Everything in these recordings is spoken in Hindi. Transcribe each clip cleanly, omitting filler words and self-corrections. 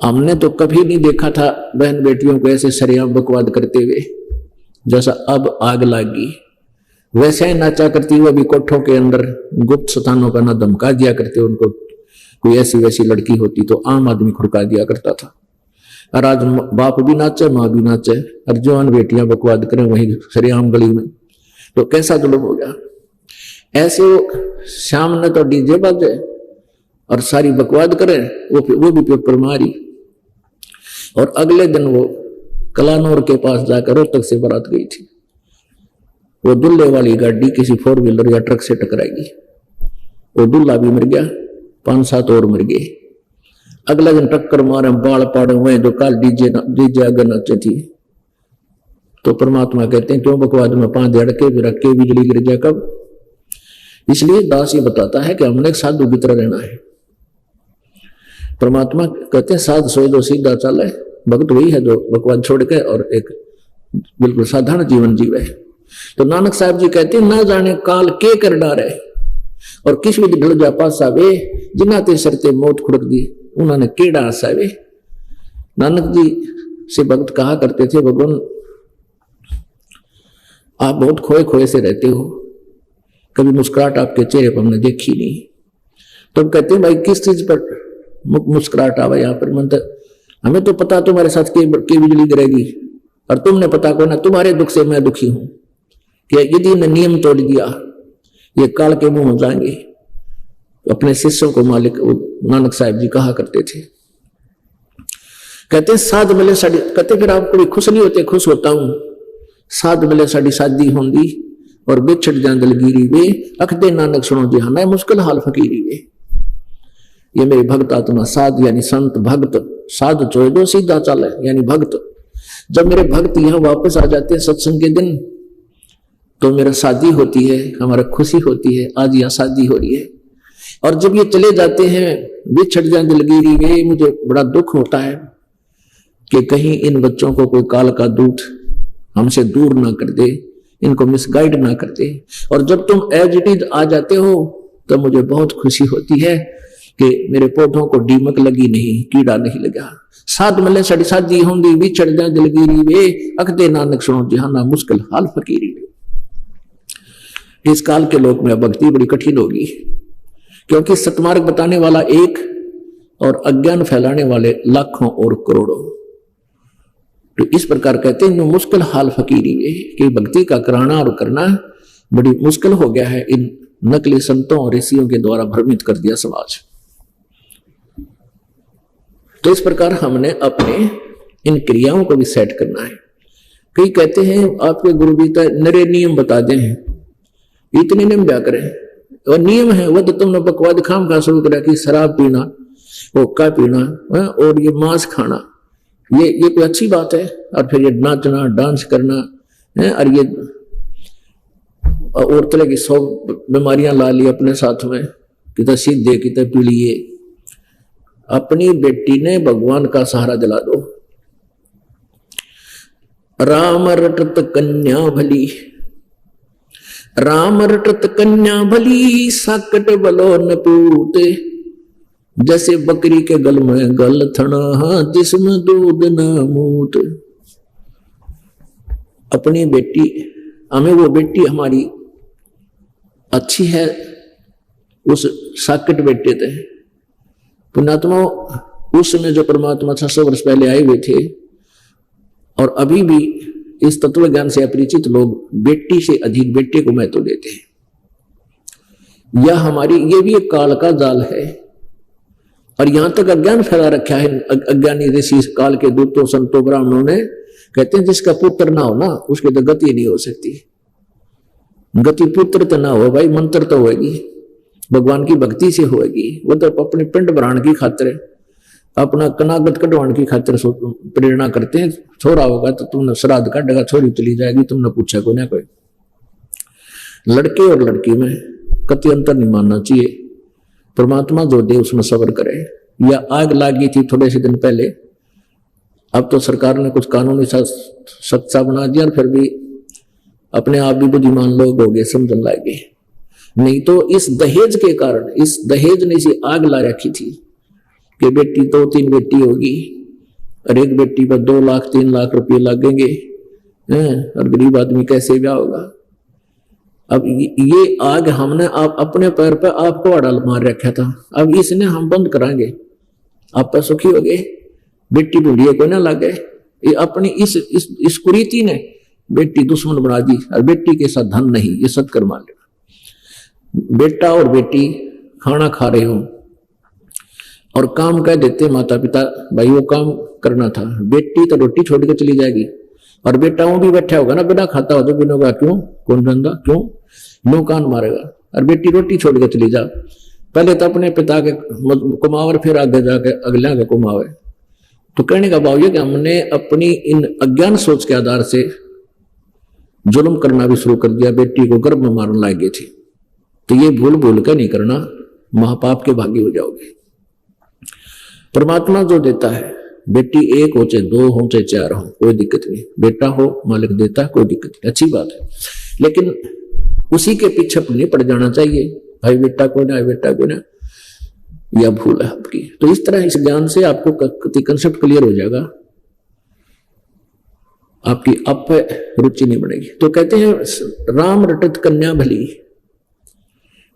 हमने तो कभी नहीं देखा था बहन बेटियों को ऐसे सरेआम बकवाद करते हुए, जैसा अब आग लगी वैसे ही नाचा करती हुआ भी कोठों के अंदर गुप्त स्थानों पर ना धमका दिया करते। उनको कोई ऐसी वैसी लड़की होती तो आम आदमी खुड़का दिया करता था। और आज बाप भी नाचे माँ भी नाचे और जवान बेटियां बकवाद करें वहीं सरेआम गली में, तो कैसा जुल्म हो गया। ऐसे वो शाम ने तो डीजे बाजे और सारी बकवाद करें, वो भी पेपर मारी। और अगले दिन वो कलानौर के पास जाकर रोहतक से बारात गई थी। वो दूल्हे वाली गाड़ी किसी 4 व्हीलर या ट्रक से टकराएगी, वो दूल्हा भी मर गया, 5-7 और मर गए। अगले दिन टक्कर मारे बाल पाड़े हुए जो काल डीजे अगर नाचे थी। तो परमात्मा कहते हैं क्यों बकवाद में 5 धड़के भी रखे बिजली गिर जाए कब। इसलिए दास ये बताता है कि हमने एक साधु की तरह रहना है। परमात्मा कहते हैं साध सोए दो सीधा चले, भक्त वही है जो बकवाद छोड़ के और एक बिल्कुल साधारण जीवन जीवे। तो नानक साहब जी कहते हैं ना जाने काल के कर डारे और किस विधि ढल जा पासा वे जिन्ना ते सरते मौत खुड़क दी उन्होंने केड़ा आसा वे। नानक जी से भक्त कहा करते थे भगवान आप बहुत खोए खोए से रहते हो, कभी मुस्कुराहट आपके चेहरे पर हमने देखी नहीं। तो कहते हैं भाई किस चीज पर मुस्कुराहट आवा यहाँ पर। मन हमें तो पता तुम्हारे साथ के बिजली गिरेगी और तुमने पता को ना तुम्हारे दुख से मैं दुखी हूं कि यदि ने नियम तोड़ दिया ये काल के मुंह हो जाएंगे। अपने शिष्यों को मालिक नानक साहब जी कहा करते थे। कहते साध मिले साड़ी, कहते फिर आप कोई खुश नहीं होते, खुश होता हूं। साध मिले साड़ी शादी होंगी और बिछड़ जाए दलगिरी वे अखदे नानक सुनो जी हाँ मुश्किल हाल फकीरी वे। ये मेरी भक्त आत्मा साध यानी संत भक्त साध चोए दो सीधा चले यानी भक्त। जब मेरे भक्त यहाँ वापस आ जाते हैं सत्संग के दिन तो मेरा शादी होती है, हमारा खुशी होती है। आज यहाँ शादी हो रही है। और जब ये चले जाते हैं बिछड़ जाए दिलगिरी वे, मुझे बड़ा दुख होता है कि कहीं इन बच्चों को कोई काल का दूत हमसे दूर ना कर दे, इनको मिसगाइड ना कर दे। और जब तुम एज इट इज आ जाते हो तो मुझे बहुत खुशी होती है कि मेरे पौधों को दीमक लगी नहीं, कीड़ा नहीं लगा। साध मले सड़ी शादी होंगी बिछड़ जाए दिलगिरी वे अखदे नानक सुनो जहाना मुश्किल हाल फकीरी वे। इस काल के लोक में भक्ति बड़ी कठिन होगी क्योंकि सतमार्ग बताने वाला एक और अज्ञान फैलाने वाले लाखों और करोड़ों। तो इस प्रकार कहते हैं मुश्किल हाल फकीरी वे कि भक्ति का कराना और करना बड़ी मुश्किल हो गया है। इन नकली संतों और ऋषियों के द्वारा भ्रमित कर दिया समाज। तो इस प्रकार हमने अपने इन क्रियाओं को भी सेट करना है। कई कहते हैं आपके गुरु जी तो नरे नियम बता दे हैं, इतने नियम क्या करें। और नियम है वह तो तुमने बकवाद खाम खा शुरू करा कि शराब पीना, हुक्का पीना और ये मांस खाना, ये कोई अच्छी बात है। और फिर ये नाचना डांस करना है और ये और तरह की 100 बीमारियां ला ली अपने साथ में, कितना सीधे कितना पी लिए। अपनी बेटी ने भगवान का सहारा दिला दो। राम रटत कन्या भली, राम रटत कन्या भली साकट बलो न पूते। जैसे बकरी के गल में गल थना जिसमें दूध न मूत। अपनी बेटी हमें वो बेटी हमारी अच्छी है उस साकट बेटे थे। पुण्यात्मा उस समय जो परमात्मा 600 वर्ष पहले आए हुए थे और अभी भी इस तत्व ज्ञान से अपरिचित लोग बेटी से अधिक बेटे को महत्व देते हैं। यह हमारी ये भी एक काल का जाल है। और यहां तक अज्ञान फैला रखा है अज्ञानी ऋषि काल के दूतों संतों ब्राह्मणों ने। कहते हैं जिसका पुत्र ना हो ना उसकी तो गति नहीं हो सकती। गति पुत्र तो ना हो भाई, मंत्र तो होगी, भगवान की भक्ति से होगी। वो तो अपने पिंड भराण की खातिर अपना कनागत कटवाण की खातिर प्रेरणा करते हैं। छोरा होगा तो तुमने श्राद्ध काटेगा, छोरी चली जाएगी, तुमने पूछा को ना कोई। लड़के और लड़की में कति अंतर नहीं मानना चाहिए। परमात्मा जो दे उसमें सब्र करे। या आग लागी थी थोड़े से दिन पहले, अब तो सरकार ने कुछ कानूनी सख्त बना दिया और फिर भी अपने आप भी बुद्धिमान लोग हो गए, समझने लगे। नहीं तो इस दहेज के कारण, इस दहेज ने सी आग ला रखी थी कि बेटी 2-3 बेटी होगी और एक बेटी पर 2 लाख 3 लाख रुपये लगेंगे, और गरीब आदमी कैसे ब्याह होगा। अब ये आग हमने आप अपने पैर पर आपको अड़ल मार रखा था, अब इसने हम बंद कराएंगे, आप पर सुखी हो गए, बेटी बूढ़ी को ना लगे। ये अपनी इस कुरीति ने बेटी दुश्मन बना दी, और बेटी के साथ धन नहीं, ये सत्कर मान लेना। बेटा और बेटी खाना खा रहे हो और काम कह देते माता पिता, भाई वो काम करना था, बेटी तो रोटी छोड़ के चली जाएगी, और बेटा वो भी बैठा होगा ना, बिना खाता हो तो बिना होगा, क्यों कौन धंधा, क्यों नो कान मारेगा, और बेटी रोटी छोड़ के चली जा। पहले तो अपने पिता के कुमावर, फिर आगे जाके अगले के कुमावे। तो कहने का भाव ये कि हमने अपनी इन अज्ञान सोच के आधार से जुल्म करना भी शुरू कर दिया, बेटी को गर्भ में मारने लग गई थी। तो ये भूल भूल कर नहीं करना, महापाप के भागी हो जाओगे। परमात्मा जो देता है, बेटी 1 हो चाहे 2 हो चाहे 4 हो, कोई दिक्कत नहीं, बेटा हो मालिक देता, कोई दिक्कत नहीं, अच्छी बात है। लेकिन उसी के पीछे नहीं पड़ जाना चाहिए, भाई बेटा को ना, बेटा को ना, यह भूल है आपकी। तो इस तरह इस ज्ञान से आपको कंसेप्ट क्लियर हो जाएगा, आपकी आप रुचि नहीं बढ़ेगी। तो कहते हैं राम रटत कन्या भली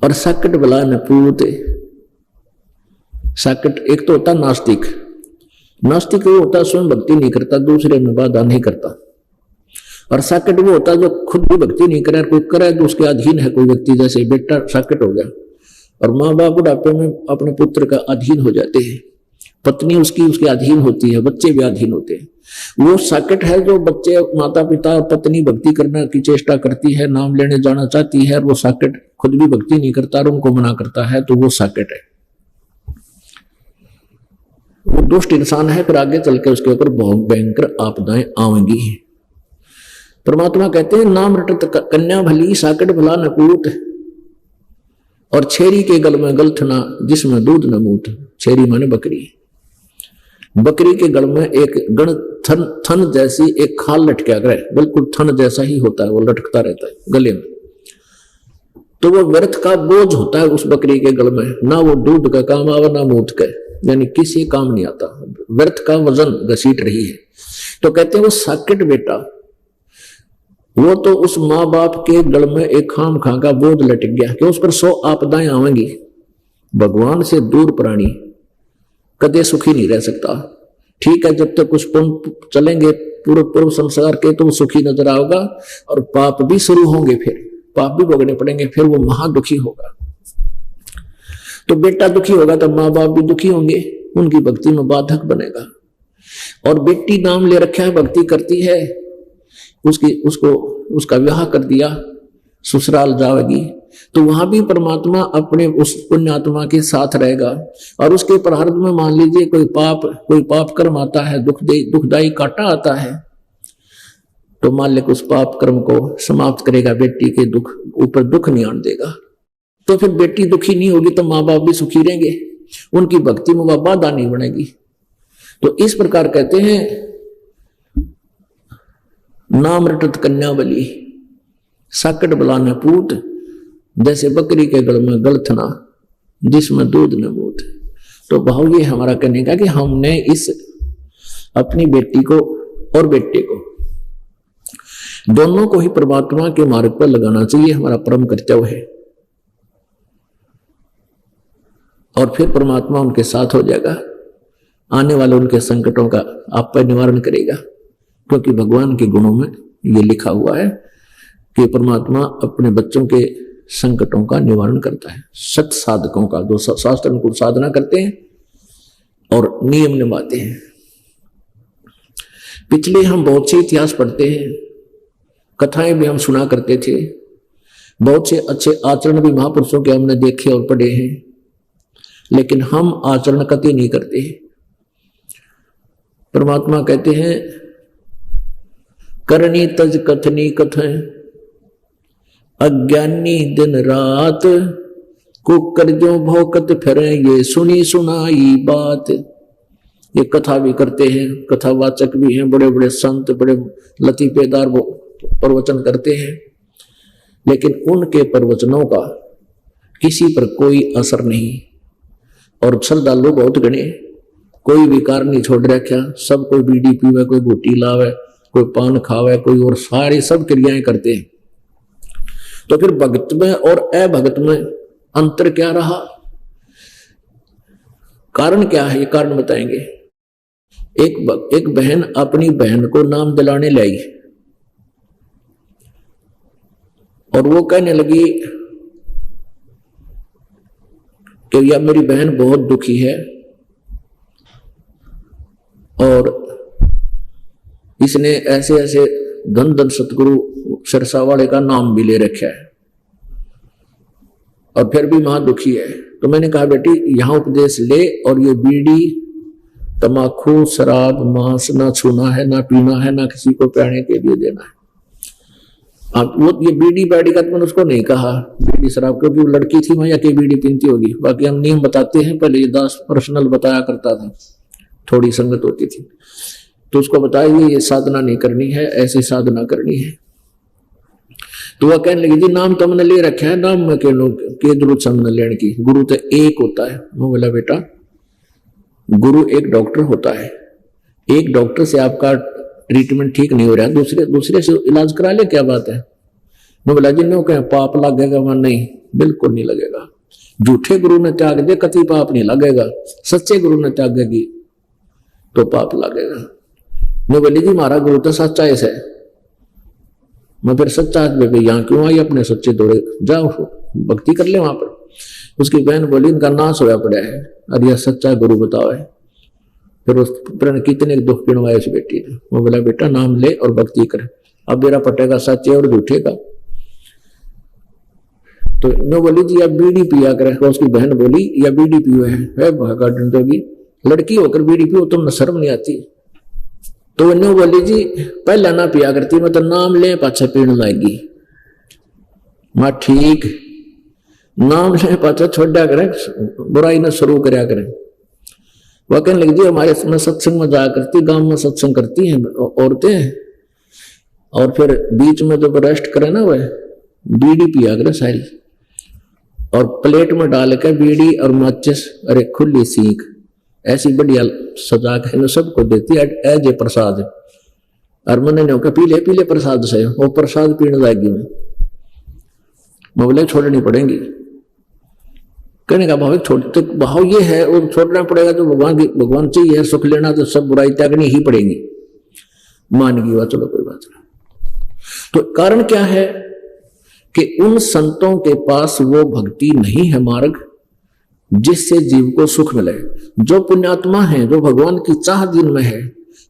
और साकट भला न पूत। साकट एक तो होता नास्तिक, नास्तिक वो होता स्वयं भक्ति नहीं करता, दूसरे में बाधा नहीं करता। और साकट वो होता जो खुद भी भक्ति नहीं करे, कोई करे तो उसके अधीन है कोई व्यक्ति, जैसे बेटा साकट हो गया। और माँ बाप बुढ़ापे में अपने पुत्र का अधीन हो जाते हैं, पत्नी उसके अधीन होती है, बच्चे भी अधीन होते हैं। वो साकट है जो बच्चे, माता पिता और पत्नी भक्ति करने की चेष्टा करती है, नाम लेने जाना चाहती है, और वो साकट खुद भी भक्ति नहीं करता और उनको मना करता है, तो वो साकट है, वो दुष्ट इंसान है। फिर आगे चल के उसके ऊपर बहुत भयंकर आपदाएं आएंगी। परमात्मा कहते हैं नाम रटत कन्या भली साकट भला न पूत, और छेरी के गल में गलथना जिसमें दूध न मूत। छेरी माने बकरी, बकरी के गल में एक गण थन जैसी एक खाल लटका करे, बिल्कुल थन जैसा ही होता है, वो लटकता रहता है गले में। तो वो व्यर्थ का बोझ होता है उस बकरी के गल में, ना वो दूध का काम आवा ना मूत का, यानी किसी काम नहीं आता, व्यर्थ का वजन घसीट रही है। तो कहते हैं वो साकट बेटा, वो तो उस माँ बाप के गल में एक खाम खा का बोझ लटक गया कि उस पर 100 आपदाएं आवेंगी। भगवान से दूर प्राणी कदे सुखी नहीं रह सकता। ठीक है, जब तक कुछ पुण्य चलेंगे पूर्व संसार के तो वो सुखी नजर आओगा, और पाप भी शुरू होंगे, फिर पाप भी भोगने पड़ेंगे, फिर वो महादुखी होगा। तो बेटा दुखी होगा तो माँ बाप भी दुखी होंगे, उनकी भक्ति में बाधक बनेगा। और बेटी नाम ले रखा है, भक्ति करती है, उसका विवाह कर दिया, ससुराल जाएगी, तो वहां भी परमात्मा अपने उस पुण्यात्मा के साथ रहेगा। और उसके प्रारब्ध में मान लीजिए कोई पाप कर्म आता है, दुखदायी कांटा आता है, तो मालिक उस पाप कर्म को समाप्त करेगा, बेटी के दुख ऊपर दुख नहीं आने देगा। तो फिर बेटी दुखी नहीं होगी तो माँ बाप भी सुखी रहेंगे, उनकी भक्ति में बाधा नहीं बनेगी। तो इस प्रकार कहते हैं नाम रटत कन्या बली साकट बला न पूत, जैसे बकरी के गल में गलथना जिसमें दूध न मूत। तो भाव ये हमारा कहने का कि हमने इस अपनी बेटी को और बेटे को दोनों को ही परमात्मा के मार्ग पर लगाना चाहिए, हमारा परम कर्तव्य है। और फिर परमात्मा उनके साथ हो जाएगा, आने वाले उनके संकटों का आप पर निवारण करेगा, क्योंकि भगवान के गुणों में ये लिखा हुआ है कि परमात्मा अपने बच्चों के संकटों का निवारण करता है। सत साधकों का, जो शास्त्र अनुकूल साधना करते हैं और नियम निभाते हैं। पिछले हम बहुत से इतिहास पढ़ते हैं, कथाएं भी हम सुना करते थे, बहुत से अच्छे आचरण भी महापुरुषों के हमने देखे और पढ़े हैं, लेकिन हम आचरण कतई नहीं करते। परमात्मा कहते हैं करनी तज कथनी कथन अज्ञानी दिन रात कुकर जो भौकत फिरे ये सुनी सुनाई बात। ये कथा भी करते हैं, कथावाचक भी हैं, बड़े बड़े संत, बड़े लतीफेदार वो प्रवचन करते हैं, लेकिन उनके प्रवचनों का किसी पर कोई असर नहीं। और श्रद्धालु बहुत गणे कोई भी कार नहीं छोड़ रखा, सब कोई बीड़ी पीवे, कोई घुट्टी लावे, कोई पान खावे, कोई और सारी सब क्रियाएं करते हैं। तो फिर भक्त में और अभक्त में अंतर क्या रहा, कारण क्या है, ये कारण बताएंगे। एक बहन अपनी बहन को नाम दिलाने लाई और वो कहने लगी कि यार मेरी बहन बहुत दुखी है और इसने ऐसे ऐसे धन धन सतगुरु सिरसा वाले का नाम भी ले रखा है और फिर भी मां दुखी है। तो मैंने कहा बेटी यहां उपदेश ले और ये बीड़ी तमाकू शराब मांस ना छूना है, ना पीना है, ना किसी को पीने के लिए देना है। अब वो ये बीड़ी बैडी का तो मैंने उसको नहीं कहा बीड़ी शराब, क्योंकि वो लड़की थी वहां के बीड़ी पीती होगी। बाकी हम नियम बताते हैं, पहले ये दास पर्सनल बताया करता था, थोड़ी संगत होती थी तो उसको बताया ये साधना नहीं करनी है, ऐसी साधना करनी है। तो वह कहने लगी जी नाम तो हमने ले रखा है, नाम में के जरूरत हमने लेने की, गुरु तो एक होता है। वो बोला बेटा गुरु एक डॉक्टर होता है, एक डॉक्टर से आपका ट्रीटमेंट ठीक नहीं हो रहा, दूसरे से इलाज करा ले, क्या बात है। मैं बोला जी नो कहें पाप लगेगा, वहां नहीं, बिल्कुल नहीं लगेगा। झूठे गुरु ने त्याग दे कति पाप नहीं लगेगा, सच्चे गुरु ने त्यागेगी तो पाप लगेगा। मैं बोली जी हमारा गुरु तो सच्चा है। मैं फिर सच्चा बेबे यहाँ क्यों आई, अपने सच्चे दौड़े जाओ भक्ति कर ले वहां पर। उसकी बहन बोली इनका नाश होया पड़ा है, अरे यह सच्चा गुरु बताओ है। फिर उस कितने दुख पिणवाए उस बेटी ने। वो बोला बेटा नाम ले और भक्ति कर, अब मेरा पटेगा सच्चे और झूठे का। तो नो बोली जी अब बीड़ी पिया करे। उसकी बहन बोली या बीड़ी पियो है भागा डंडोगी, लड़की होकर बीड़ी पियो तुम शर्म नहीं आती। तो नो बोली जी पहले ना पिया करती, मैं तो नाम ले पाछा पीने लाएगी। मां ठीक नाम ले पाछा छोड़ा करे, बुराई ना शुरू करया करे। वह कहने लगी जी हमारे में सत्संग में जाया करती, गांव में सत्संग करती हैं औरतें, और फिर बीच में जब रेस्ट करे ना वह बीड़ी पिया करे सारी, और प्लेट में डाल के बीड़ी और माचिस अरे खुली सीख ऐसी बढ़िया सजा के सबको देती है एज ए प्रसाद। और मैंने ने पीले प्रसाद से वो प्रसाद पीने लाएगी। मैं बोले छोड़नी पड़ेगी। कहने का भाव छोड़ तो भाव ये है वो छोड़ना पड़ेगा, तो भगवान चाहिए सुख लेना तो सब बुराई त्यागनी ही पड़ेगी। मान गई वह, चलो कोई बात नहीं। तो कारण क्या है कि उन संतों के पास वो भक्ति नहीं है मार्ग जिससे जीव को सुख मिले। जो पुण्यात्मा है, जो भगवान की चाह जिनमें है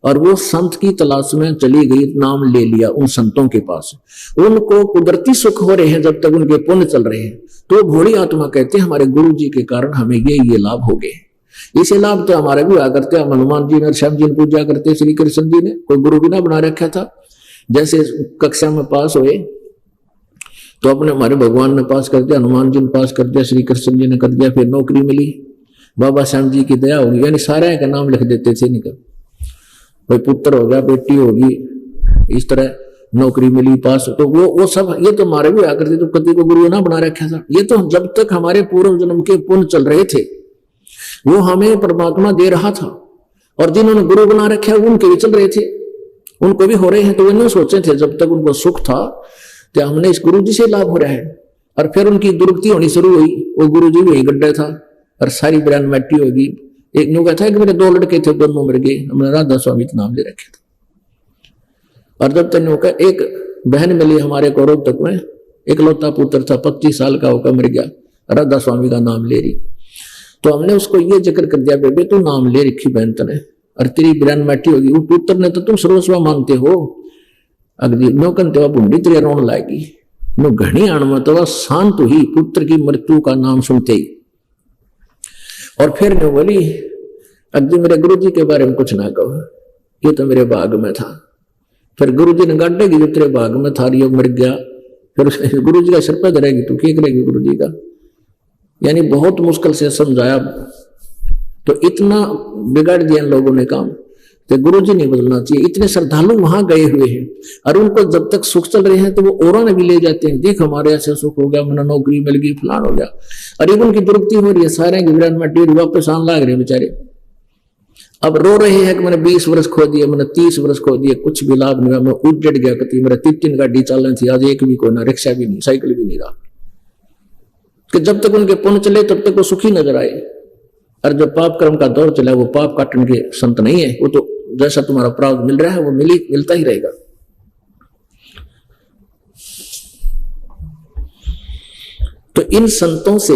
और वो संत की तलाश में चली गई, नाम ले लिया उन संतों के पास, उनको कुदरती सुख हो रहे हैं जब तक उनके पुण्य चल रहे हैं। तो भोली आत्मा कहते हैं हमारे गुरु जी के कारण हमें ये लाभ हो गए। इसे लाभ तो हमारे भी हुआ करते, हम हनुमान जी ने श्याम जी ने पूजा करते, श्री कृष्ण जी ने कोई गुरु भी ना बना रखा था। जैसे कक्षा में पास हुए तो अपने हमारे भगवान ने पास कर दिया, हनुमान जी ने पास कर दिया, श्री कृष्ण जी ने कर दिया, फिर नौकरी मिली, बाबा श्याम जी की दया होगी, यानी सारे का नाम लिख देते थे। निकल भाई पुत्र हो गया, बेटी होगी, इस तरह नौकरी मिली पास। तो वो सब ये तो हमारे भी आकर थे, तो कति को गुरु ना बना रखा था। ये तो जब तक हमारे पूर्व जन्म के पुण्य चल रहे थे वो हमें परमात्मा दे रहा था, और जिन्होंने गुरु बना रखे उनके भी चल रहे थे, उनको भी हो रहे हैं। तो वो नहीं सोचे थे जब तक उनको सुख था तो हमने इस गुरु जी से लाभ हो रहा है। और फिर उनकी दुर्गति होनी शुरू हुई, वो गुरु जी वही गड्ढा था और सारी ब्रांड मैटी होगी। एक न्यू कहता है कि मेरे 2 लड़के थे, दोनों मर गए, हमने राधा स्वामी का नाम ले रखे था। और जब तक एक बहन मिली हमारे कौरव तक में, इकलौता पुत्र था, 25 साल का होकर मर गया, राधा स्वामी का नाम ले रही। तो हमने उसको ये जिक्र कर दिया, बेबे तू नाम ले रखी बहन तने और तेरी ब्रांड मैटी होगी। वो पुत्र ने तो तुम सर्वस्व मानते हो, अगली नौकन तेवा बुंडी तेरे रोन लाएगी। नो घनी अणम तो शांत हुई पुत्र की मृत्यु का नाम सुनते ही। और फिर ने बोली अग्नि मेरे गुरु जी के बारे में कुछ ना कहो, ये तो मेरे भाग में था। फिर गुरु जी ने गाड़ेगी जो तेरे भाग में था, ये मर गया, फिर गुरु जी का सिर पर धरेगी, तू क्या करेगी गुरु जी का। यानी बहुत मुश्किल से समझाया, तो इतना बिगाड़ दिया लोगों ने काम। तो गुरु जी नहीं बदलना चाहिए। इतने श्रद्धालु वहां गए हुए हैं और उनको जब तक सुख चल रहे हैं तो वो औरों ने भी ले जाते हैं, देख हमारे ऐसे सुख हो गया, मैंने नौकरी मिल गई, फलान हो गया। और ये उनकी दुर्गति हो रही है, सारे गिरान मट्टी वापस आने लग रहे बेचारे। अब रो रहे हैं कि मैंने 20 वर्ष खो दिए, मैंने 30 वर्ष खो दिए, कुछ भी लाभ नहीं हुआ, मैं उजड़ गया। कहती मेरा 3 गाड़ी चलन थी, आज एक भी कोई ना, रिक्शा भी नहीं, साइकिल भी नहीं रहा। कि जब तक उनके पुण्य चले तब तक वो सुखी नजर आए। और जब पाप कर्म का दौर चला, वो पाप काटने के संत नहीं है, वो तो जैसा तुम्हारा प्राप्त मिल रहा है वो मिलता ही रहेगा। तो इन संतों से